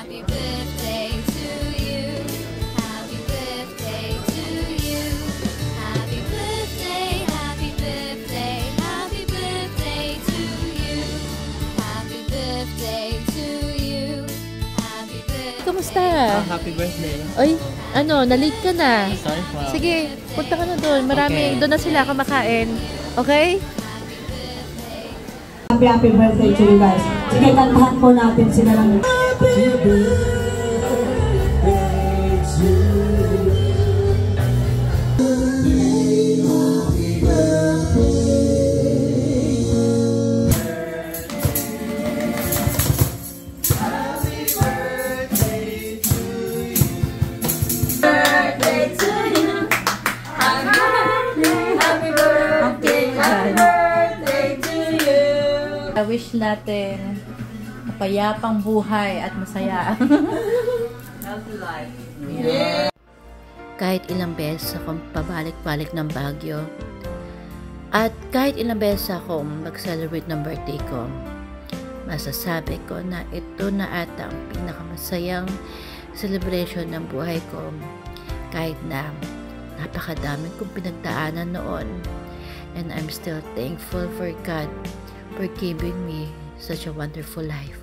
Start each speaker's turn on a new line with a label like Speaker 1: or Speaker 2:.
Speaker 1: Happy birthday to you. Happy birthday to you. Happy birthday, happy birthday, happy birthday to you. Happy birthday to you. Happy birthday.
Speaker 2: Kamusta?
Speaker 3: Happy birthday.
Speaker 2: Oy, na-late ka na.
Speaker 3: Sorry po.
Speaker 2: Sige, punta ka na doon. Marami, doon na sila kumakain. Okay?
Speaker 4: Happy birthday to you guys. Sige, kantahan po natin sila lang. Happy birthday to you.
Speaker 2: Wish natin mapayapang buhay at masaya. Healthy life. Yeah. Kahit ilang beses akong pabalik-balik ng Baguio at kahit ilang beses akong mag-celebrate ng birthday ko, masasabi ko na ito na ata ang pinakamasayang celebration ng buhay ko, kahit na napakadaming kong pinagdaanan noon, and I'm still thankful for God for giving me such a wonderful life.